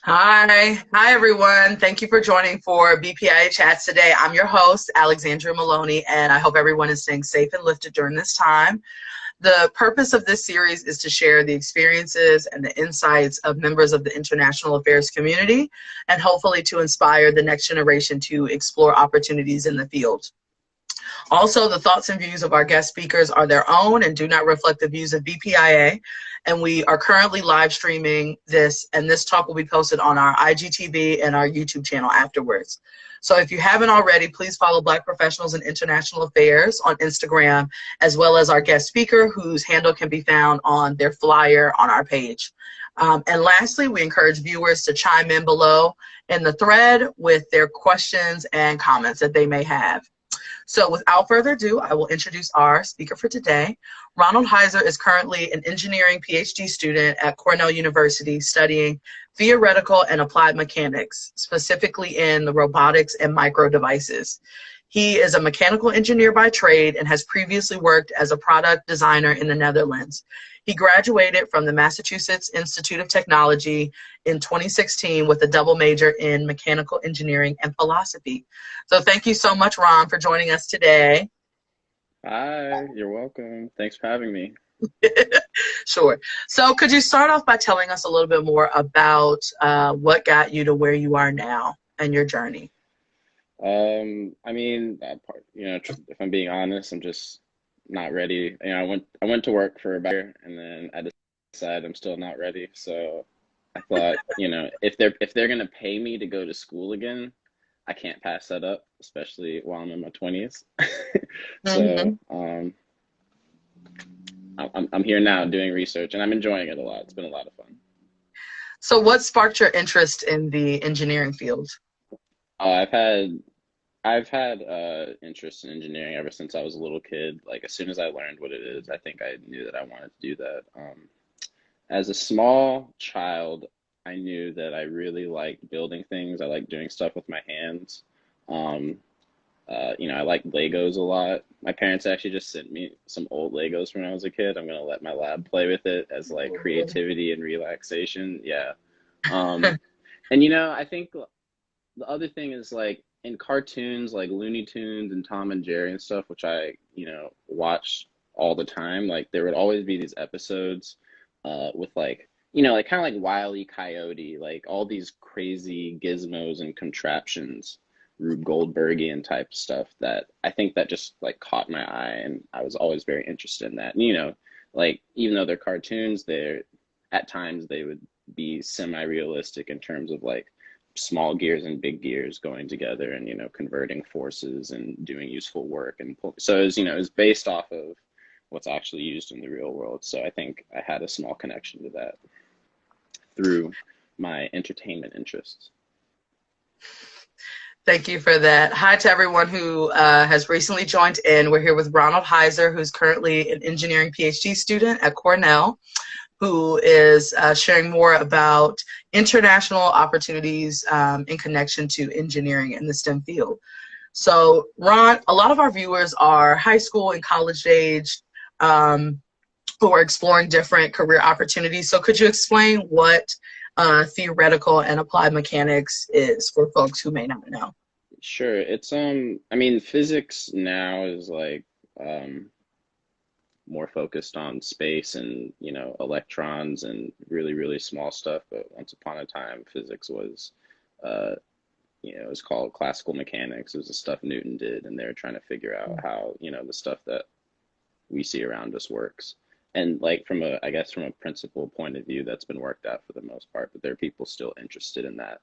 Hi everyone. Thank you for joining for BPIA Chats today. I'm your host, Alexandra Maloney, and I hope everyone is staying safe and lifted during this time. The purpose of this series is to share the experiences and the insights of members of the international affairs community, and hopefully to inspire the next generation to explore opportunities in the field. Also, the thoughts and views of our guest speakers are their own and do not reflect the views of BPIA. And we are currently live streaming this, and this talk will be posted on our IGTV and our YouTube channel afterwards. So if you haven't already, please follow Black Professionals in International Affairs on Instagram, as well as our guest speaker, whose handle can be found on their flyer on our page. And lastly, we encourage viewers to chime in below in the thread with their questions and comments that they may have. So without further ado, I will introduce our speaker for today. Ronald Heisser is currently an engineering Ph.D. student at Cornell University studying theoretical and applied mechanics, specifically in the robotics and micro devices. He is a mechanical engineer by trade and has previously worked as a product designer in the Netherlands. He graduated from the Massachusetts Institute of Technology in 2016 with a double major in mechanical engineering and philosophy. So thank you so much, Ron, for joining us today. Hi, you're welcome. Thanks for having me. Sure. So could you start off by telling us a little bit more about what got you to where you are now and your journey? I mean, that part, if I'm being honest, I'm just not ready. I went to work for about a year, and then I decided I'm still not ready. So I thought, if they're gonna pay me to go to school again, I can't pass that up, especially while I'm in my 20s. Mm-hmm. So I'm here now doing research, and I'm enjoying it a lot. It's been a lot of fun. So what sparked your interest in the engineering field? Uh, I've had I've had interest in engineering ever since I was a little kid. Like as soon as I learned what it is, I think I knew that I wanted to do that. As a small child, I knew that I really liked building things. I like doing stuff with my hands. Um, I like Legos a lot. My parents actually just sent me some old Legos when I was a kid. I'm gonna let my lab play with it as like creativity and relaxation. Yeah. Um, and I think the other thing is like in cartoons like Looney Tunes and Tom and Jerry and stuff, which I, watch all the time, like there would always be these episodes with like, like kind of like Wile E. Coyote, like all these crazy gizmos and contraptions, Rube Goldbergian type stuff that I think that just like caught my eye and I was always very interested in that. And, like even though they're cartoons, they're at times they would be semi-realistic in terms of like small gears and big gears going together and converting forces and doing useful work and so it's based off of what's actually used in the real world. So I think I had a small connection to that through my entertainment interests. Thank you for that. Hi to everyone who has recently joined in. We're here with Ronald Heiser, who's currently an engineering PhD student at Cornell, who is sharing more about international opportunities in connection to engineering in the STEM field. So, Ron, a lot of our viewers are high school and college age who are exploring different career opportunities. So could you explain what theoretical and applied mechanics is for folks who may not know? Sure. It's I mean physics now is like more focused on space and electrons and really really small stuff, but once upon a time physics was uh it was called classical mechanics. It was the stuff Newton did, and they were trying to figure out how the stuff that we see around us works. And like I guess from a principle point of view, that's been worked out for the most part, but there are people still interested in that.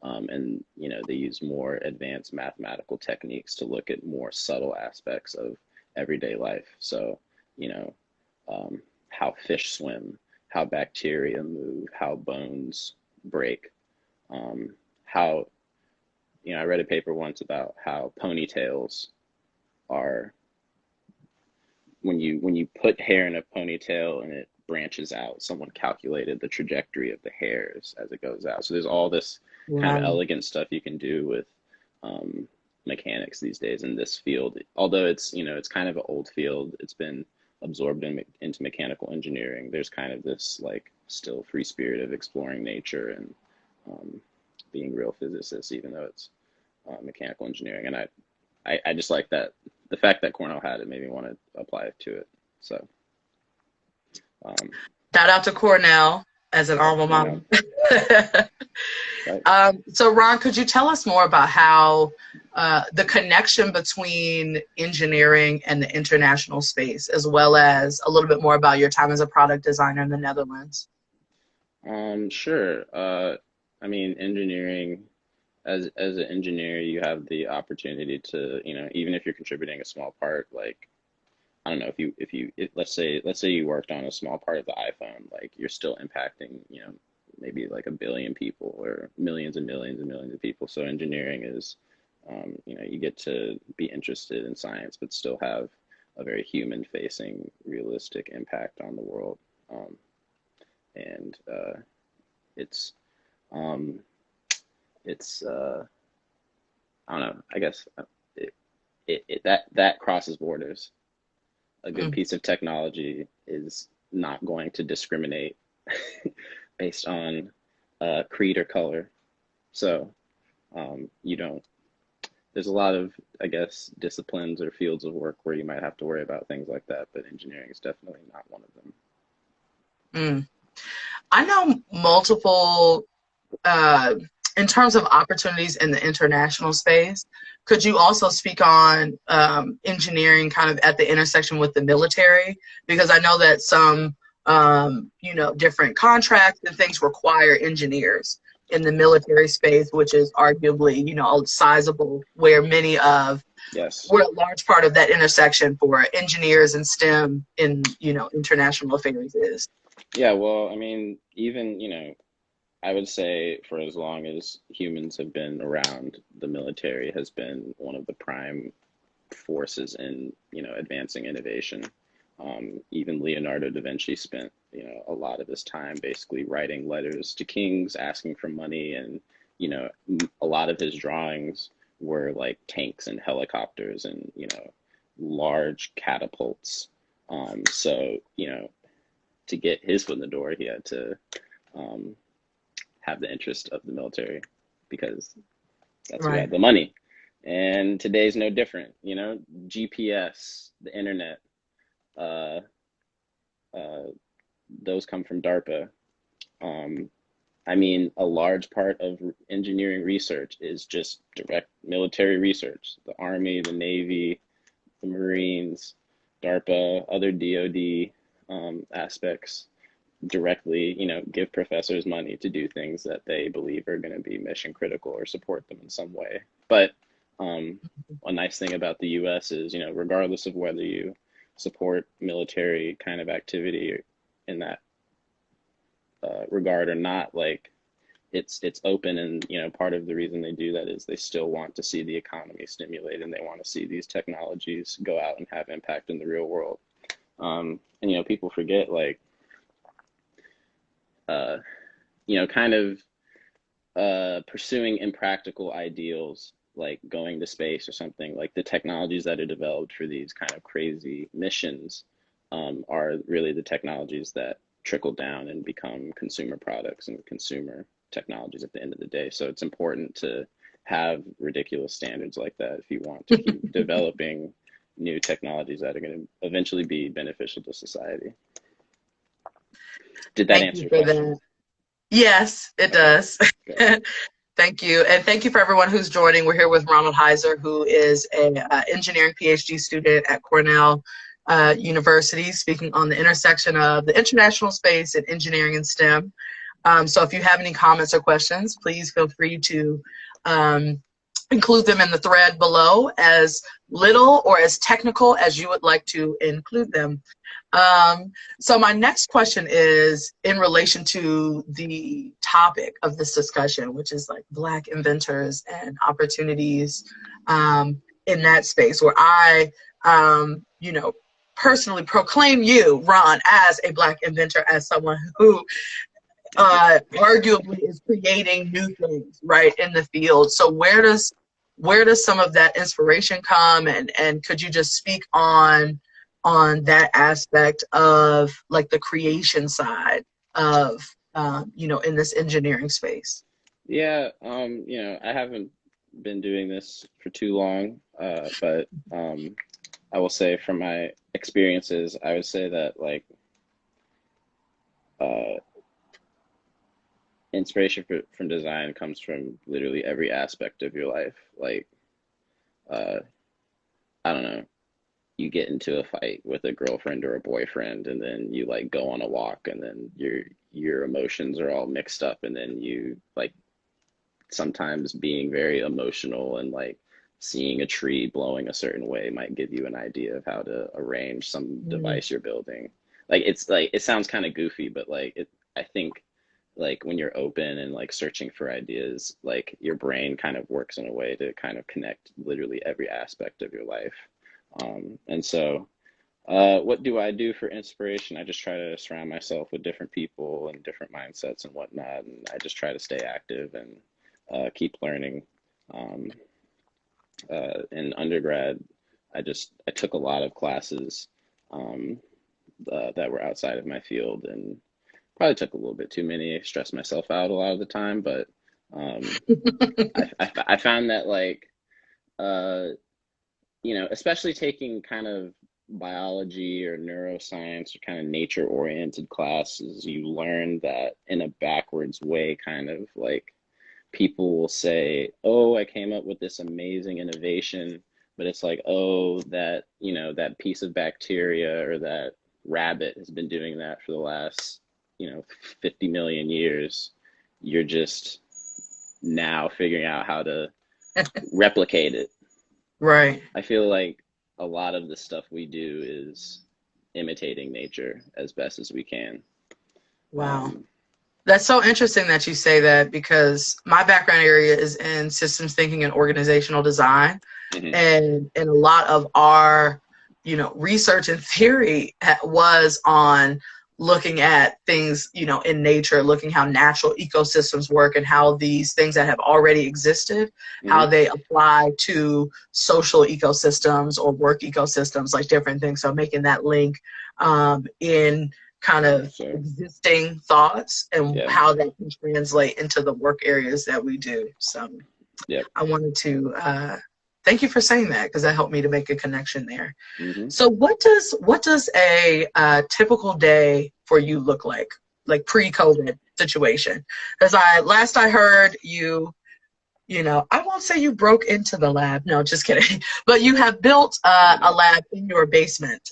And they use more advanced mathematical techniques to look at more subtle aspects of everyday life. So, you know, how fish swim, how bacteria move, how bones break, how, I read a paper once about how ponytails are when you put hair in a ponytail and it branches out, someone calculated the trajectory of the hairs as it goes out. So there's all this kind of Wow. elegant stuff you can do with mechanics these days in this field. Although it's kind of an old field, it's been absorbed into mechanical engineering. There's kind of this like still free spirit of exploring nature and being real physicists, even though it's mechanical engineering. And I just like that the fact that Cornell had it made me want to apply to it. So shout out to Cornell as an alma mater. Right. So Ron, could you tell us more about how the connection between engineering and the international space, as well as a little bit more about your time as a product designer in the Netherlands? Sure. I mean, engineering, as an engineer, you have the opportunity to, even if you're contributing a small part, like, I don't know, let's say you worked on a small part of the iPhone, like you're still impacting, maybe like a billion people or millions and millions and millions of people. So engineering is, you get to be interested in science, but still have a very human-facing, realistic impact on the world. And it's I don't know, I guess that crosses borders. A good piece of technology is not going to discriminate based on creed or color. So there's a lot of, I guess, disciplines or fields of work where you might have to worry about things like that, but engineering is definitely not one of them. I know multiple, in terms of opportunities in the international space. Could you also speak on engineering kind of at the intersection with the military? Because I know that some, different contracts and things require engineers in the military space, which is arguably, sizable, where Yes. we're a large part of that intersection for engineers and STEM in, international affairs is. Yeah, well, I mean, even, I would say for as long as humans have been around, the military has been one of the prime forces in, advancing innovation. Even Leonardo da Vinci spent, a lot of his time basically writing letters to kings asking for money, and, a lot of his drawings were like tanks and helicopters and, large catapults. So, to get his foot in the door, he had to have the interest of the military because that's who had the money. And today's no different, GPS, the internet, those come from DARPA. I mean, a large part of engineering research is just direct military research. The Army, the Navy, the Marines, DARPA, other DoD aspects directly, give professors money to do things that they believe are going to be mission critical or support them in some way. But a nice thing about the US is, regardless of whether you support military kind of activity in that regard or not, like it's open, and part of the reason they do that is they still want to see the economy stimulate, and they want to see these technologies go out and have impact in the real world. And people forget, like kind of pursuing impractical ideals like going to space or something, like the technologies that are developed for these kind of crazy missions are really the technologies that trickle down and become consumer products and consumer technologies at the end of the day. So it's important to have ridiculous standards like that if you want to keep developing new technologies that are going to eventually be beneficial to society. Did that answer your question? Yes, it does. Thank you. And thank you for everyone who's joining. We're here with Ronald Heisser, who is an engineering Ph.D. student at Cornell University, speaking on the intersection of the international space and engineering and STEM. So if you have any comments or questions, please feel free to include them in the thread below, as little or as technical as you would like to include them. So my next question is in relation to the topic of this discussion, which is like Black inventors and opportunities in that space, where I, personally proclaim you, Ron, as a Black inventor, as someone who arguably is creating new things right in the field. So where does some of that inspiration come, and could you just speak on that aspect of like the creation side of in this engineering space? Yeah, I haven't been doing this for too long, but I will say from my experiences, I would say that like uh, inspiration from design comes from literally every aspect of your life. Like, uh, I don't know, you get into a fight with a girlfriend or a boyfriend, and then you like go on a walk, and then your emotions are all mixed up, and then you like sometimes being very emotional and like seeing a tree blowing a certain way might give you an idea of how to arrange some Mm. device you're building. Like it's like it sounds kind of goofy, but like it I think like when you're open and like searching for ideas, like your brain kind of works in a way to kind of connect literally every aspect of your life. And so what do I do for inspiration? I just try to surround myself with different people and different mindsets and whatnot, and I just try to stay active and keep learning. Um, in undergrad, I took a lot of classes um, that were outside of my field, and probably took a little bit too many. Stressed myself out a lot of the time, but um, I found that like uh, especially taking kind of biology or neuroscience or kind of nature oriented classes, you learn that in a backwards way, kind of like people will say, "Oh, I came up with this amazing innovation," but it's like, "Oh, that, that piece of bacteria or that rabbit has been doing that for the last, 50 million years. You're just now figuring out how to replicate it." Right. I feel like a lot of the stuff we do is imitating nature as best as we can. Wow. Um, That's so interesting that you say that because my background area is in systems thinking and organizational design. mhm, And a lot of our, research and theory was on looking at things, in nature, looking how natural ecosystems work and how these things that have already existed, how mhm, they apply to social ecosystems or work ecosystems, like different things. So making that link in kind very of much so. existing thoughts and Yeah. how that can translate into the work areas that we do. So Yep. I wanted to thank you for saying that because that helped me to make a connection there. Hmm. So what does a typical day for you look like pre-COVID situation? Because I heard I won't say you broke into the lab. No, just kidding. But you have built I did a not. lab in your basement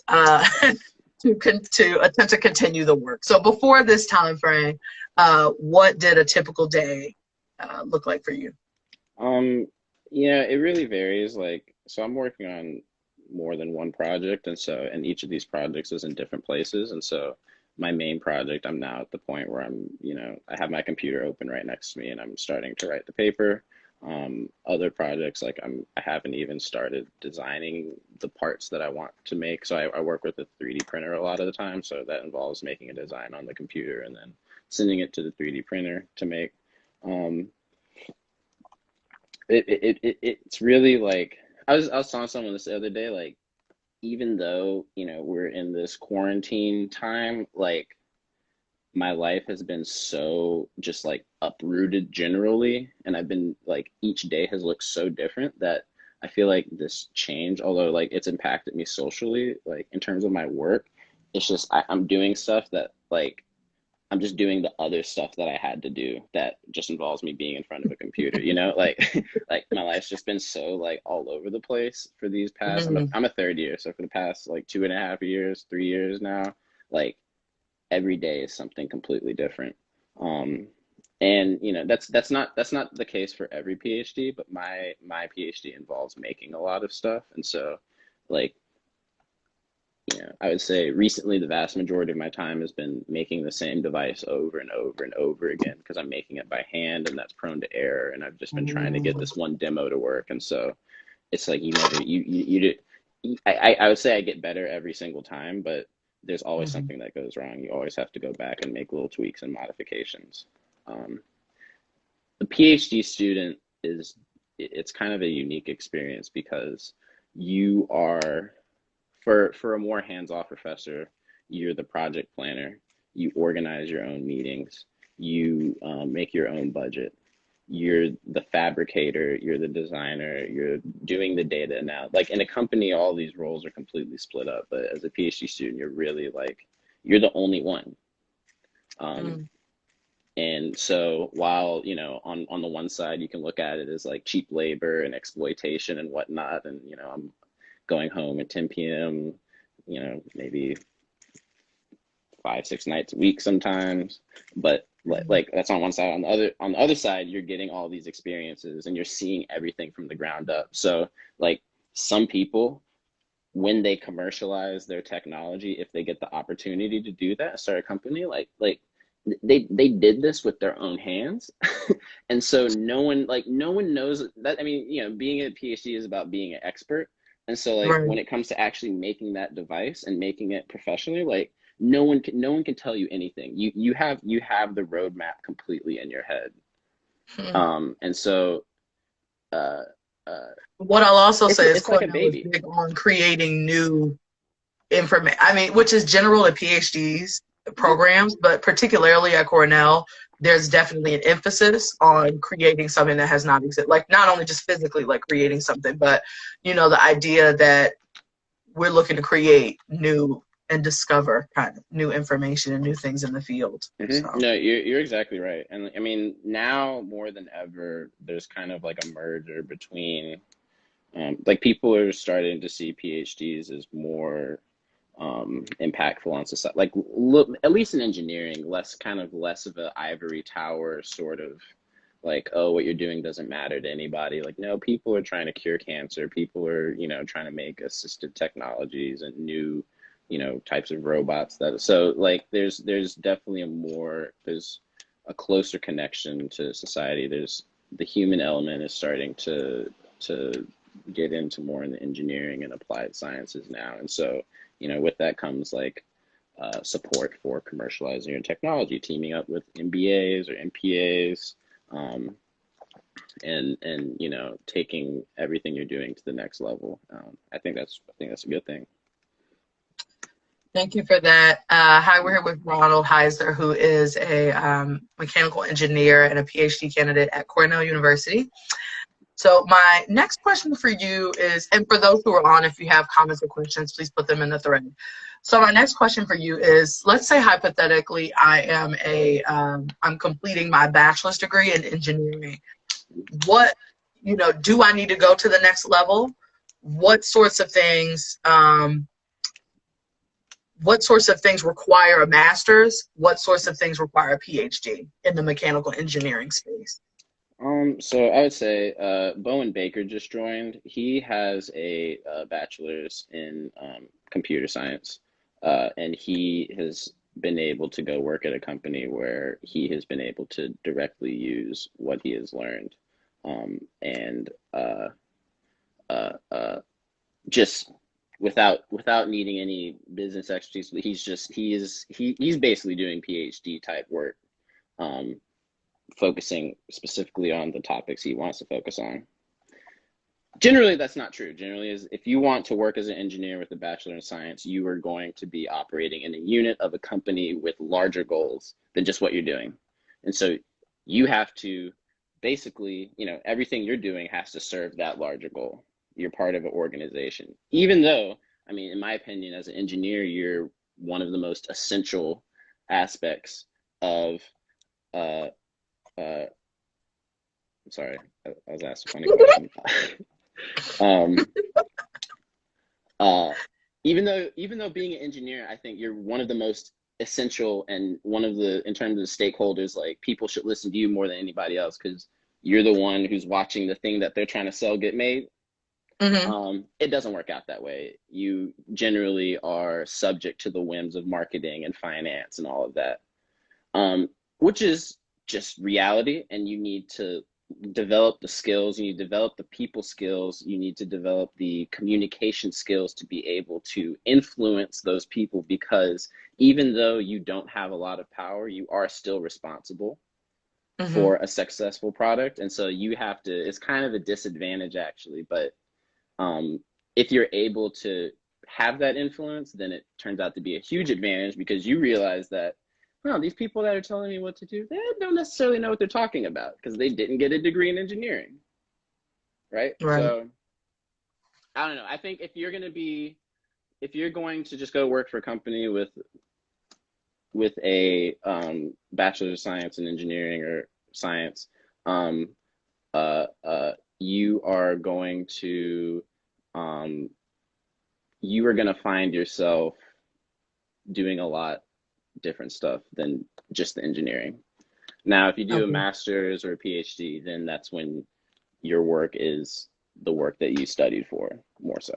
to attempt to continue the work. So before this time frame, what did a typical day look like for you? Um, yeah, it really varies. Like, so I'm working on more than one project, and each of these projects is in different places. And so my main project, I'm now at the point where I have my computer open right next to me and I'm starting to write the paper. Other projects, like I haven't even started designing the parts that I want to make. So I work with a 3D printer a lot of the time. So that involves making a design on the computer and then sending it to the 3D printer to make. Um, it's really like I was telling someone this the other day, like even though, we're in this quarantine time, like my life has been so just like uprooted generally, and I've been like each day has looked so different that I feel like this change, although like it's impacted me socially, like in terms of my work, it's just I'm doing stuff that like I'm just doing the other stuff that I had to do that just involves me being in front of a computer, like like my life's just been so like all over the place for these past Mhm. I'm a third year, so for the past like 2.5 years, 3 years now, like every day is something completely different. Um and that's not the case for every PhD, but my PhD involves making a lot of stuff. And so like I would say recently the vast majority of my time has been making the same device over and over and over again because I'm making it by hand and that's prone to error. And I've just been trying to get Mm. this one demo to work. And so it's like you never, you did, I would say I get better every single time, but there's always Mhm. something that goes wrong. You always have to go back and make little tweaks and modifications. Um, the PhD student it's kind of a unique experience because you are for a more hands-off professor, you're the project planner. You organize your own meetings. You make your own budget. you're the fabricator, you're the designer, you're doing the data now. Like in a company, all these roles are completely split up, but as a PhD student, you're really like, you're the only one. Mm. And so while, on the one side, you can look at it as like cheap labor and exploitation and whatnot. And, I'm going home at 10 p.m., maybe 5, 6 nights a week sometimes, but like that's on one side. On the other side, you're getting all these experiences and you're seeing everything from the ground up. So like some people, when they commercialize their technology, if they get the opportunity to do that, start a company, like they did this with their own hands. And so no one knows that. I mean, being a PhD is about being an expert. And so like Right. when it comes to actually making that device and making it professionally, like no one can tell you anything. You have the roadmap completely in your head. Hmm. And so uh What I'll also say is it's like a Cornell is baby. big on creating new information. I mean, which is general at PhDs programs, but particularly at Cornell, there's definitely an emphasis on creating something that has not existed. Like not only just physically like creating something, but the idea that we're looking to create new and discover kind of new information and new things in the field. So No, you're exactly right. And I mean, now more than ever, there's kind of like a merger between like people are starting to see PhDs as more impactful on society. Like look, at least in engineering, less of a ivory tower sort of like, oh, what you're doing doesn't matter to anybody. Like, no, people are trying to cure cancer. People are, trying to make assistive technologies and new, types of robots so like there's definitely there's a closer connection to society. There's the human element is starting to get into more in the engineering and applied sciences now. And so, with that comes like support for commercializing your technology, teaming up with MBAs or MPAs, and taking everything you're doing to the next level. I think that's a good thing. thank you for that. Hi, we're here with Ronald Heisser, who is a mechanical engineer and a PhD candidate at Cornell University. So my next question for you is, and for those who are on, if you have comments or questions, please put them in the thread. So my next question for you is, let's say hypothetically I'm completing my bachelor's degree in engineering. What, do I need to go to the next level? What sorts of things, require a master's? What sorts of things require a PhD in the mechanical engineering space? So I would say Bowen Baker just joined. He has a bachelor's in computer science, and he has been able to go work at a company where he has been able to directly use what he has learned, and just without needing any business expertise. He's basically doing PhD type work. Focusing specifically on the topics he wants to focus on. Generally, that's not true. Generally, if you want to work as an engineer with a bachelor in science, you are going to be operating in a unit of a company with larger goals than just what you're doing. And so you have to basically, everything you're doing has to serve that larger goal. You're part of an organization. Even though, I mean, in my opinion, as an engineer, you're one of the most essential aspects of I'm sorry, I was asked a funny question. Even though being an engineer, I think you're one of the most essential and one of the, in terms of the stakeholders, like people should listen to you more than anybody else because you're the one who's watching the thing that they're trying to sell get made. Mm-hmm. It doesn't work out that way. You generally are subject to the whims of marketing and finance and all of that, which is just reality. And you need to develop the skills, you need to develop the people skills, you need to develop the communication skills to be able to influence those people, because even though you don't have a lot of power, you are still responsible for a successful product. And so you have to, it's kind of a disadvantage actually, but if you're able to have that influence, then it turns out to be a huge advantage because you realize that no, these people that are telling me what to do, they don't necessarily know what they're talking about because they didn't get a degree in engineering, right? Right. So I don't know. I think if you're going to just go work for a company with a bachelor's of science in engineering or science, um, you are going to find yourself doing a lot different stuff than just the engineering. Now, if you do a Okay. master's or a PhD, then that's when your work is the work that you studied for, more so.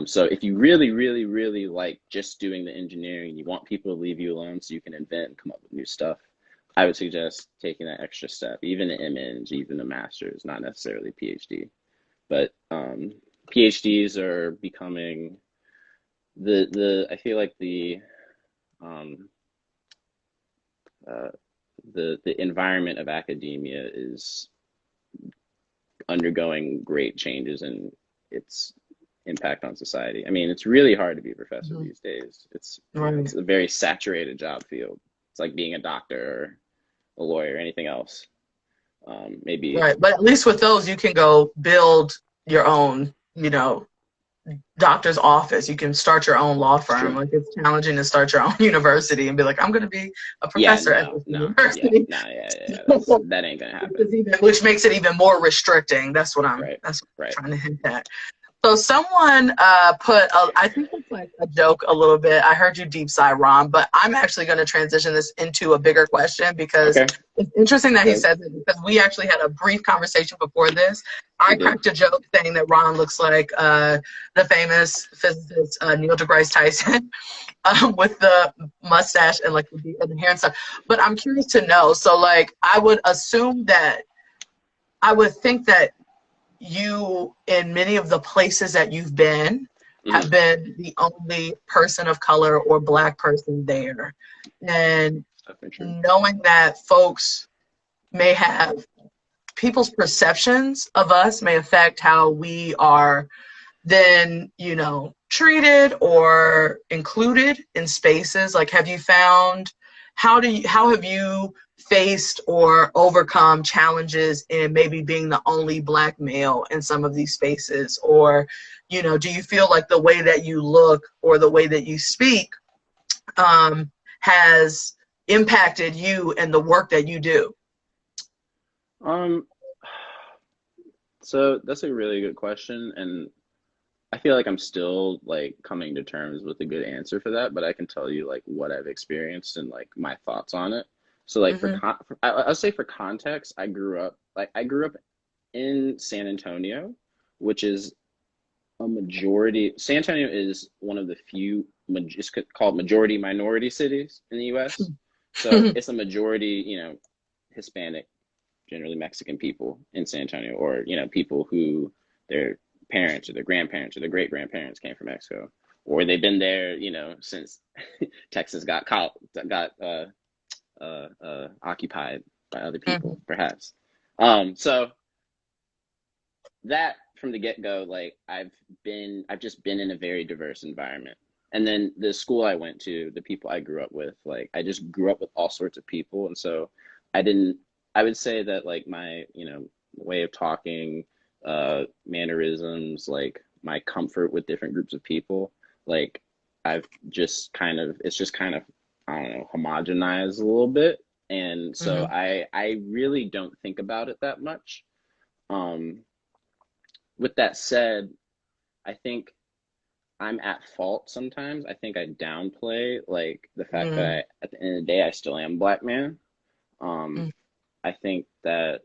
So if you really, really, really like just doing the engineering, you want people to leave you alone so you can invent and come up with new stuff, I would suggest taking that extra step, even an MN, even a master's, not necessarily a PhD. But PhDs are becoming I feel like um, the environment of academia is undergoing great changes in its impact on society. I mean, it's really hard to be a professor Mhm. these days. Right. It's a very saturated job field. It's like being a doctor or a lawyer or anything else. Maybe, Right. But at least with those, you can go build your own, doctor's office. You can start your own law it's firm. true. Like it's challenging to start your own university and be like, I'm going to be a Yeah, professor at this yeah, university. yeah. That ain't gonna happen. Which makes it even more restricting. Right, That's what I'm right. trying to hint at. So someone I think it's like a joke a little bit. I heard you deep sigh, Ron, but I'm actually going to transition this into a bigger question because Okay, it's interesting that he good. says it because we actually had a brief conversation before this. I We did. cracked a joke saying that Ron looks like the famous physicist Neil deGrasse Tyson with the mustache and like the hair and stuff. But I'm curious to know. So like I would think that you, in many of the places that you've been, Hmm. have been the only person of color or black person there. And Definitely true. knowing that folks may have people's perceptions of us may affect how we are then, treated or included in spaces. Like, have you found, how have you faced or overcome challenges in maybe being the only black male in some of these spaces? Or, do you feel like the way that you look or the way that you speak has impacted you and the work that you do? Um, so that's a really good question, and I feel like I'm still like coming to terms with a good answer for that, but I can tell you like what I've experienced and like my thoughts on it. So like Mm-hmm. I'll say for context, I grew up in San Antonio, which is a majority. San Antonio is one of the few it's called majority minority cities in the U.S. So it's a majority, Hispanic, generally Mexican people in San Antonio, or people who their parents or their grandparents or their great grandparents came from Mexico, or they've been there, since Texas got occupied by other Mm-hmm. people, perhaps. So that from the get go, like I've just been in a very diverse environment. And then the school I went to, the people I grew up with, like I just grew up with all sorts of people, and so I didn't. I would say that like my way of talking, mannerisms, like my comfort with different groups of people, like I've just kind of it's just kind of I don't know homogenized a little bit, and so Mm-hmm. I really don't think about it that much. Um, with that said, I think I'm at fault sometimes. I think I downplay like the fact that at the end of the day I still am a black man. Um, Mm-hmm. I think that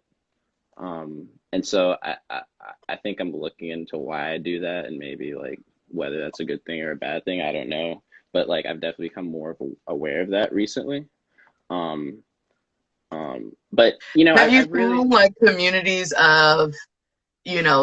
and so I think I'm looking into why I do that and maybe like whether that's a good thing or a bad thing. I don't know, but like I've definitely become more aware of that recently. Um, but Have you I've really. found like communities of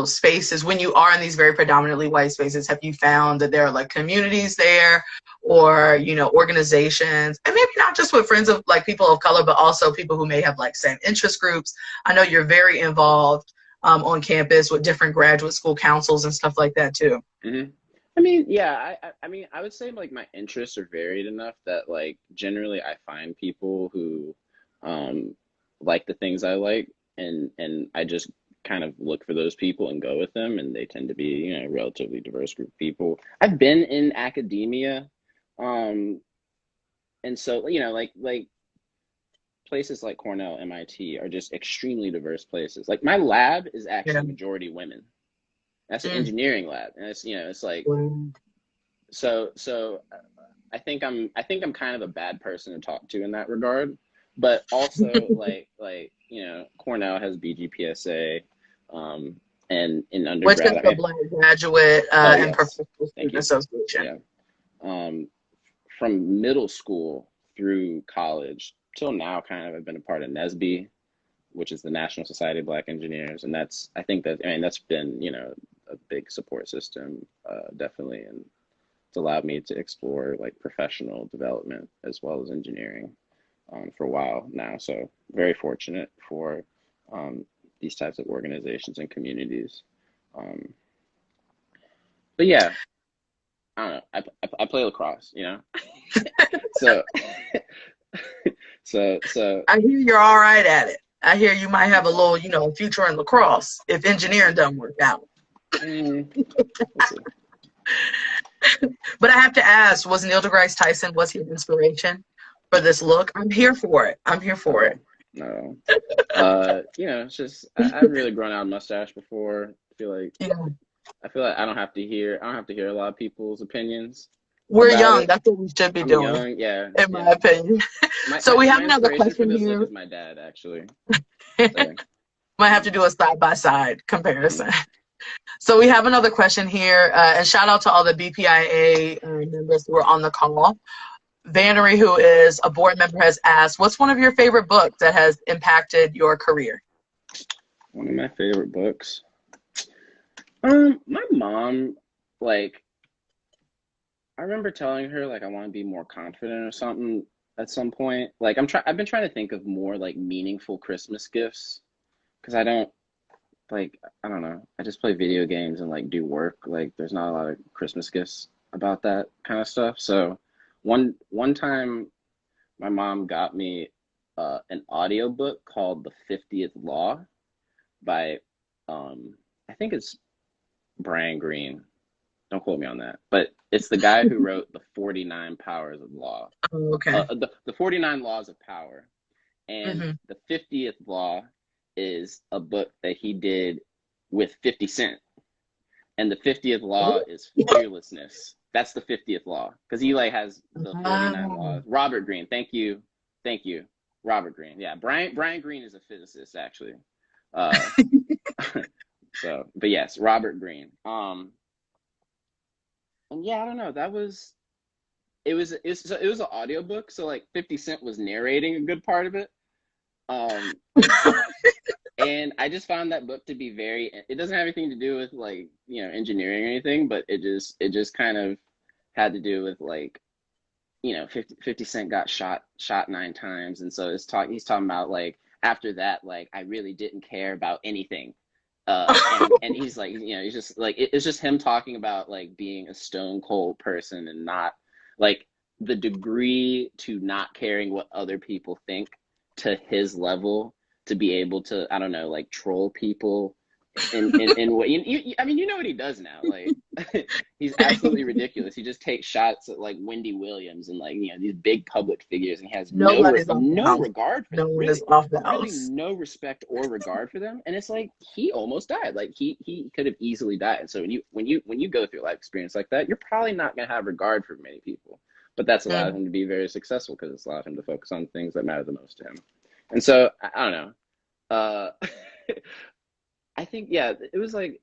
spaces when you are in these very predominantly white spaces? Have you found that there are like communities there or organizations, and maybe not just with friends of like people of color, but also people who may have like same interest groups? I know you're very involved on campus with different graduate school councils and stuff like that too. Mhm. I mean, yeah, I mean, I would say like my interests are varied enough that like generally I find people who um like the things I like, and I just kind of look for those people and go with them, and they tend to be, you know, a relatively diverse group of people. I've been in academia, um and so, you know, like places like Cornell, MIT are just extremely diverse places. Like my lab is Yeah. actually majority women. That's an Mm. engineering lab, and it's, you know, it's like Mm. so I think I'm kind of a bad person to talk to in that regard, but also like you know, Cornell has BGPSA, um, and in Which is undergrad, I the mean, Black Graduate oh and yes, Professional thank Student you, Association. yeah, um, from middle school through college till now, kind of I've been a part of NSBE, which is the National Society of Black Engineers, and that's I think that I mean that's been, you know, a big support system, definitely, and it's allowed me to explore like professional development as well as engineering, for a while now. So very fortunate for um, these types of organizations and communities. Um, but yeah, I don't know. I play lacrosse, you know, so so I hear you're all right at it. I hear you might have a little, future in lacrosse if engineering doesn't work out. mm, we'll see. But I have to ask, was Neil deGrasse Tyson, was he an inspiration for this look? I'm here for it. I'm here for No, it. no. You know, it's just I've really grown out a mustache before. Yeah. I feel like I don't have to hear a lot of people's opinions We're about young. it. That's what we should be I'm doing, young, yeah, in my yeah. opinion. So we have My another inspiration for question this look here. is my dad, actually. So, Might have to do a side-by-side mhm. comparison. So we have another question here, and shout out to all the BPIA members who are on the call. Vannery, who is a board member, has asked, what's one of your favorite books that has impacted your career? One of my favorite books. My mom, like, I remember telling her like I want to be more confident or something at some point. Like I've been trying to think of more like meaningful Christmas gifts because I don't know. I just play video games and like do work. Like there's not a lot of Christmas gifts about that kind of stuff. So one time my mom got me an audiobook called The 50th Law by I think it's Brian Greene. Don't quote me on that. But it's the guy who wrote the 49 Powers of Law. Oh, okay. The 49 Laws of Power. And Mm-hmm. the 50th Law is a book that he did with 50 Cent. And the 50th Law is fearlessness. That's the 50th Law. Because he like has the 49 Wow. laws. Robert Greene. Thank you. Thank you. Robert Greene. Yeah. Brian Greene is a physicist, actually. Uh so but yes, Robert Greene. And yeah, I don't know. That was it was an audiobook, so like 50 Cent was narrating a good part of it. Um and I just found that book to be very it doesn't have anything to do with like, you know, engineering or anything, but it just kind of had to do with like, you know, 50 Cent got shot 9 times, and so he's talking about like after that, like I really didn't care about anything. And he's like, you know, he's just like it's just him talking about like being a stone cold person and not like the degree to not caring what other people think to his level to be able to, I don't know, like troll people in what I mean, you know what he does now, like he's absolutely ridiculous. He just takes shots at like Wendy Williams and like, you know, these big public figures, and he has Nobody's off the no house. regard for No them, one is really, off the really house. no respect or regard for them. And it's like he almost died. Like he could have easily died. And so when you go through a life experience like that, you're probably not going to have regard for many people, but that's allowed Mm. him to be very successful because it's allowed him to focus on things that matter the most to him. And so I don't know. uh I think, yeah, it was like